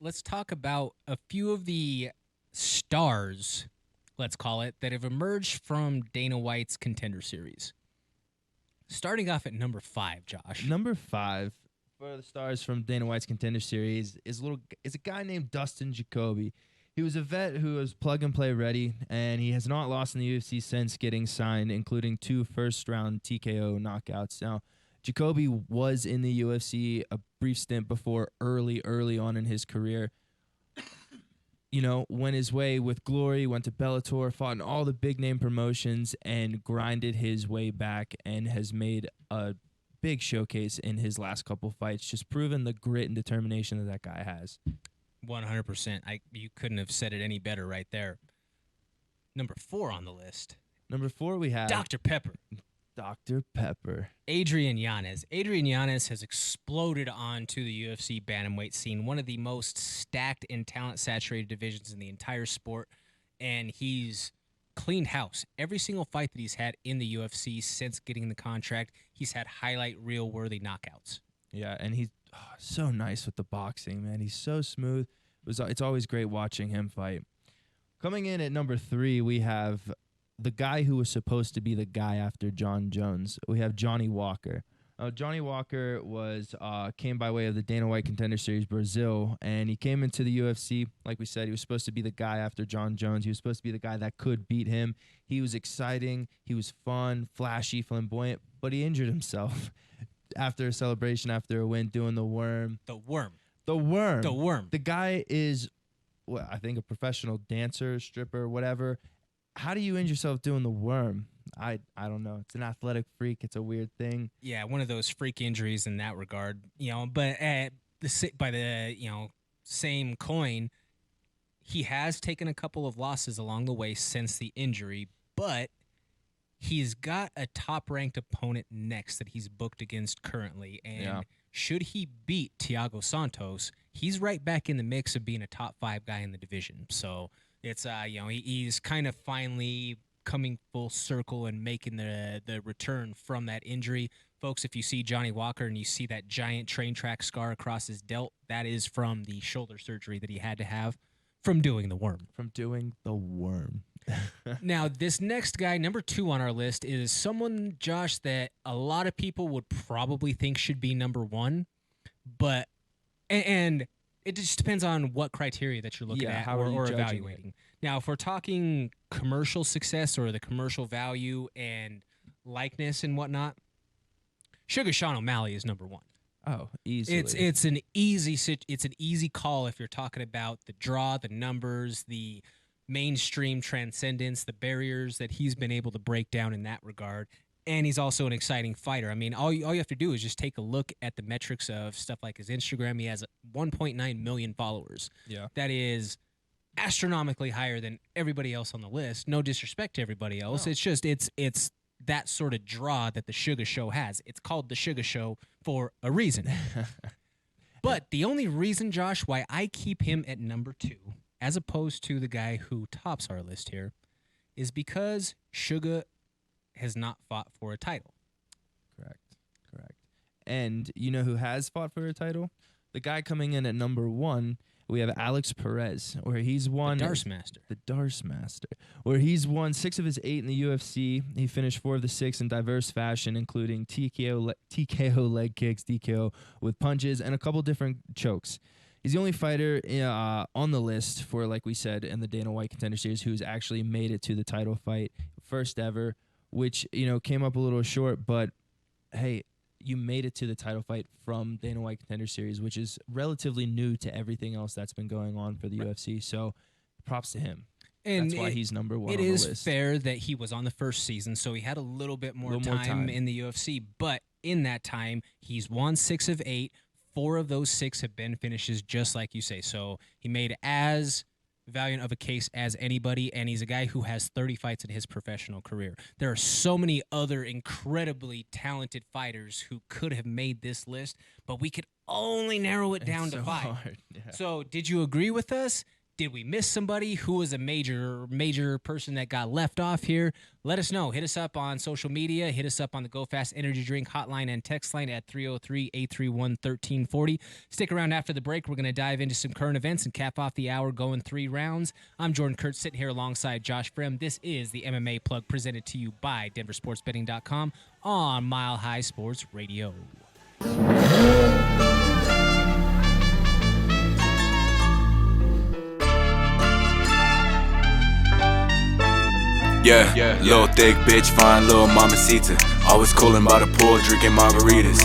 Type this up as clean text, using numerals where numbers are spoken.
let's talk about a few of the stars, let's call it, that have emerged from Dana White's Contender Series. Starting off at number 5, Josh. Number 5 for the stars from Dana White's Contender Series is a guy named Dustin Jacoby. He was a vet who was plug-and-play ready, and he has not lost in the UFC since getting signed, including 2 first-round TKO knockouts. Now, Jacoby was in the UFC a brief stint before early on in his career. Went his way with glory, went to Bellator, fought in all the big-name promotions, and grinded his way back and has made a big showcase in his last couple fights, just proving the grit and determination that guy has. 100%. You couldn't have said it any better right there. Number 4 on the list. Number 4, we have Dr. Pepper. Dr. Pepper. Adrian Yanez. Adrian Yanez has exploded onto the UFC bantamweight scene, one of the most stacked and talent-saturated divisions in the entire sport, and he's cleaned house. Every single fight that he's had in the UFC since getting the contract, he's had highlight reel-worthy knockouts. Yeah, and he's so nice with the boxing, man. He's so smooth. It's always great watching him fight. Coming in at number 3, we have the guy who was supposed to be the guy after John Jones. We have Johnny Walker. Johnny Walker came by way of the Dana White Contender Series Brazil, and he came into the UFC. Like we said, he was supposed to be the guy after John Jones. He was supposed to be the guy that could beat him. He was exciting. He was fun, flashy, flamboyant, but he injured himself after a celebration, after a win, doing the worm. The worm. The guy is, I think, a professional dancer, stripper, whatever. How do you injure yourself doing the worm? I don't know. It's an athletic freak. It's a weird thing. Yeah, one of those freak injuries in that regard. But by the same coin, he has taken a couple of losses along the way since the injury, but he's got a top-ranked opponent next that he's booked against currently, and should he beat Thiago Santos, he's right back in the mix of being a top 5 guy in the division. So it's he's kind of finally coming full circle and making the return from that injury. Folks, if you see Johnny Walker and you see that giant train track scar across his delt, that is from the shoulder surgery that he had to have from doing the worm. Now, this next guy, number 2 on our list, is someone, Josh, that a lot of people would probably think should be number 1, but and it just depends on what criteria that you're looking at or evaluating. Now, if we're talking commercial success or the commercial value and likeness and whatnot, Sugar Sean O'Malley is number 1. Oh, easily. It's an easy call if you're talking about the draw, the numbers, the mainstream transcendence, the barriers that he's been able to break down in that regard. And he's also an exciting fighter. I mean, all you have to do is just take a look at the metrics of stuff like his Instagram. He has 1.9 million followers. Yeah. That is astronomically higher than everybody else on the list. No disrespect to everybody else. No. It's just it's that sort of draw that the Sugar Show has. It's called the Sugar Show for a reason. But the only reason, Josh, why I keep him at number 2, as opposed to the guy who tops our list here, is because Sugar has not fought for a title. Correct. And you know who has fought for a title? The guy coming in at number 1, we have Alex Perez, where he's won... The Darce Master. Where he's won 6 of his 8 in the UFC. He finished 4 of the 6 in diverse fashion, including TKO leg kicks, DKO with punches, and a couple different chokes. He's the only fighter on the list for, like we said, in the Dana White Contender Series who's actually made it to the title fight, first ever, which, came up a little short, but hey, you made it to the title fight from Dana White Contender Series, which is relatively new to everything else that's been going on for the UFC. So props to him. And that's why he's number 1 on the list. It is fair that he was on the first season, so he had a little bit more time in the UFC. But in that time, he's won 6 of 8. 4 of those 6 have been finishes, just like you say. So he made as valiant of a case as anybody, and he's a guy who has 30 fights in his professional career. There are so many other incredibly talented fighters who could have made this list, but we could only narrow it down to 5. Hard. Yeah. So did you agree with us? Did we miss somebody? Who was a major person that got left off here? Let us know. Hit us up on social media. Hit us up on the Go Fast Energy Drink hotline and text line at 303-831-1340. Stick around after the break. We're going to dive into some current events and cap off the hour going 3 rounds. I'm Jordan Kurtz sitting here alongside Josh Frem. This is the MMA Plug presented to you by DenverSportsBetting.com on Mile High Sports Radio. Yeah, little thick bitch, fine little mamacita. Always coolin' by the pool, drinking margaritas.